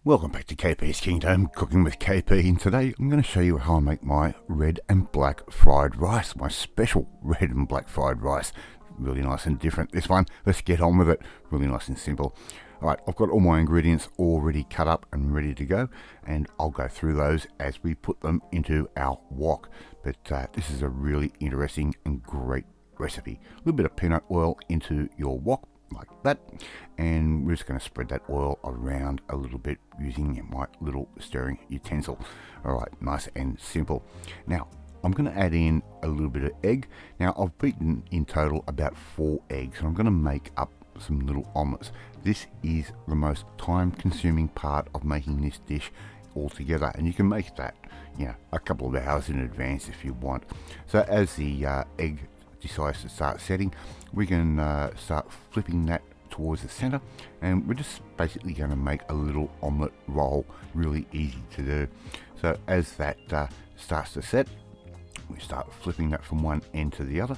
Welcome back to KP's Kingdom, Cooking with KP, and today I'm going to show you how I make my red and black fried rice, my special red and black fried rice. Really nice and different, this one. Let's get on with it. Really nice and simple. Alright, I've got all my ingredients already cut up and ready to go, and I'll go through those as we put them into our wok. But this is a really interesting and great recipe. A little bit of peanut oil into your wok, like that, and we're just going to spread that oil around a little bit using my little stirring utensil. Alright, nice and simple. Now I'm going to add in a little bit of egg. Now I've beaten in total about 4 eggs, and I'm going to make up some little omelets. This is the most time consuming part of making this dish altogether, and you can make that, a couple of hours in advance if you want. So as the egg decides to start setting, we can start flipping that towards the center, and we're just basically going to make a little omelette roll. Really easy to do. So as that starts to set, we start flipping that from one end to the other,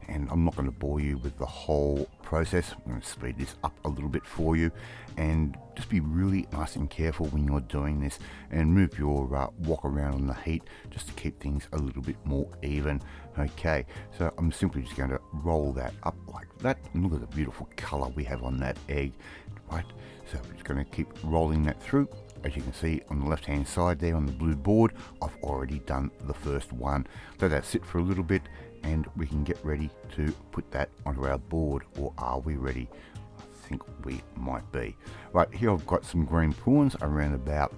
and I'm not going to bore you with the whole process. I'm going to speed this up a little bit for you, and just be really nice and careful when you're doing this, and move your wok around on the heat just to keep things a little bit more even. Okay, so I'm simply just going to roll that up like that, and look at the beautiful color we have on that egg. Right, so we're just going to keep rolling that through. As you can see on the left hand side there on the blue board, I've already done the first one. Let that sit for a little bit, and we can get ready to put that onto our board. Or are we ready? I think we might be. Right, here I've got some green prawns, around about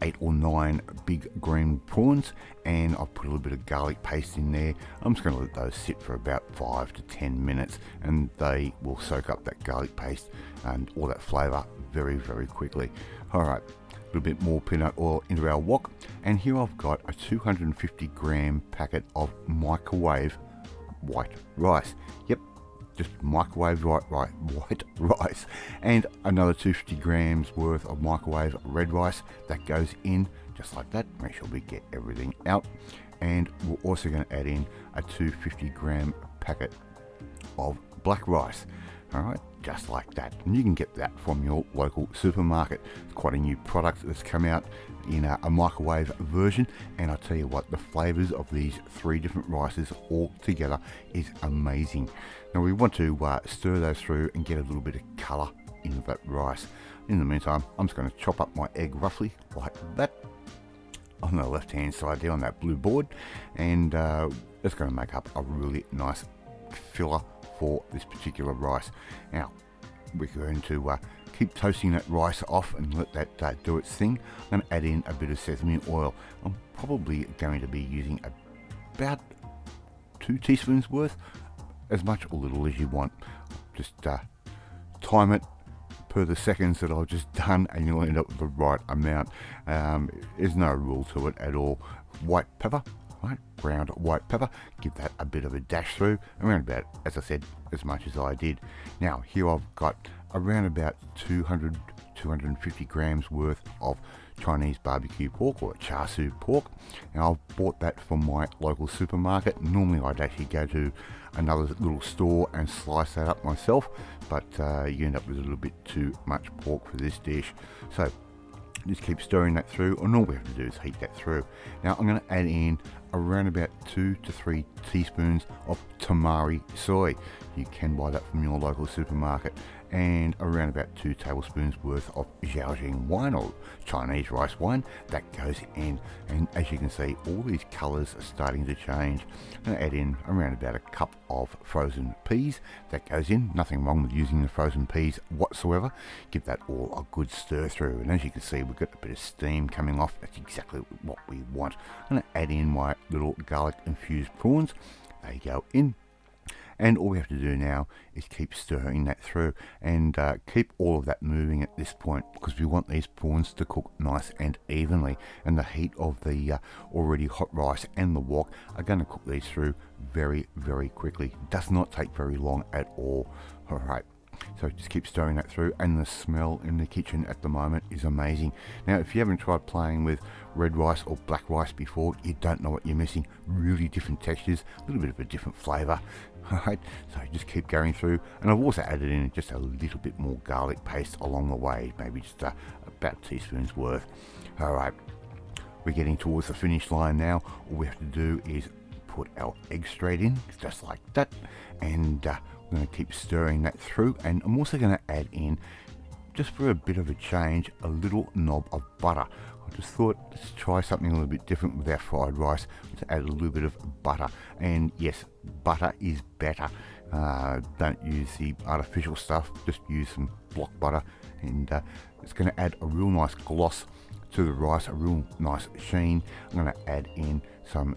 8 or 9 big green prawns, and I've put a little bit of garlic paste in there. I'm just going to let those sit for about 5 to 10 minutes, and they will soak up that garlic paste and all that flavour very, very quickly. Alright, a little bit more peanut oil into our wok, and here I've got a 250 gram packet of microwave white rice. Yep, just microwave white rice, and another 250 grams worth of microwave red rice. That goes in just like that. Make sure we get everything out, and we're also going to add in a 250 gram packet of black rice. Alright, just like that, and you can get that from your local supermarket. It's quite a new product that's come out in a microwave version, and I tell you what, the flavors of these 3 different rices all together is amazing. Now we want to stir those through and get a little bit of color into that rice. In the meantime, I'm just going to chop up my egg roughly like that on the left hand side there on that blue board, and it's going to make up a really nice filler for this particular rice. Now we're going to keep toasting that rice off and let that do its thing. I'm going to add in a bit of sesame oil. I'm probably going to be using about 2 teaspoons worth, as much or little as you want. Just time it per the seconds that I've just done, and you'll end up with the right amount. There's no rule to it at all. White pepper, right, ground white pepper, give that a bit of a dash through, around about, as I said, as much as I did. Now here I've got around about 250 grams worth of Chinese barbecue pork, or char siu pork. Now I've bought that from my local supermarket. Normally I'd actually go to another little store and slice that up myself, but you end up with a little bit too much pork for this dish. So just keep stirring that through, and all we have to do is heat that through. Now I'm going to add in around about 2 to 3 teaspoons of tamari soy. You can buy that from your local supermarket, and around about 2 tablespoons worth of Zhaojiang wine, or Chinese rice wine. That goes in, and as you can see, all these colors are starting to change. I'm going to add in around about a cup of frozen peas. That goes in. Nothing wrong with using the frozen peas whatsoever. Give that all a good stir through, and as you can see, we've got a bit of steam coming off. That's exactly what we want. I'm going to add in my little garlic infused prawns. They go in, and all we have to do now is keep stirring that through, and keep all of that moving at this point, because we want these prawns to cook nice and evenly, and the heat of the already hot rice and the wok are going to cook these through very, very quickly. It does not take very long at all. Alright, So just keep stirring that through, and the smell in the kitchen at the moment is amazing. Now, if you haven't tried playing with red rice or black rice before, you don't know what you're missing. Really different textures, a little bit of a different flavour. Alright, so just keep going through, and I've also added in just a little bit more garlic paste along the way, maybe just about a teaspoon's worth. Alright, we're getting towards the finish line now. All we have to do is put our egg straight in, just like that, and I'm going to keep stirring that through. And I'm also going to add in, just for a bit of a change, a little knob of butter. I just thought, let's try something a little bit different with our fried rice. Let's add a little bit of butter, and yes, butter is better. Don't use the artificial stuff, just use some block butter, and it's going to add a real nice gloss to the rice, a real nice sheen. I'm going to add in some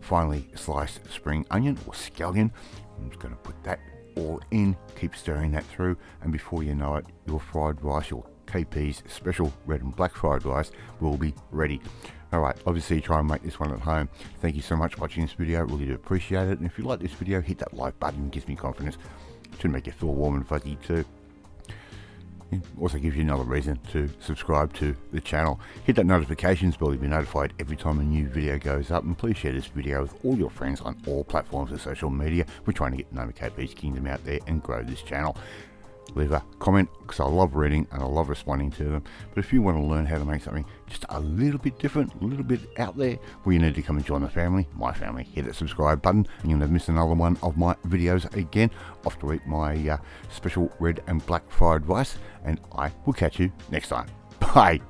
finely sliced spring onion or scallion. I'm just going to put that all in, keep stirring that through, and before you know it, your fried rice, your KP's special red and black fried rice, will be ready. Alright, obviously try and make this one at home. Thank you so much for watching this video, really do appreciate it. And if you like this video, hit that like button, it gives me confidence. It should make you feel warm and fuzzy too. It also gives you another reason to subscribe to the channel. Hit that notifications bell to be notified every time a new video goes up, and please share this video with all your friends on all platforms of social media. We're trying to get known KP's Kingdom out there and grow this channel. Leave a comment, because I love reading and I love responding to them. But if you want to learn how to make something just a little bit different, a little bit out there, well, you need to come and join the family, my family. Hit that subscribe button and you'll never miss another one of my videos again. Off to eat my special red and black fried rice, and I will catch you next time. Bye.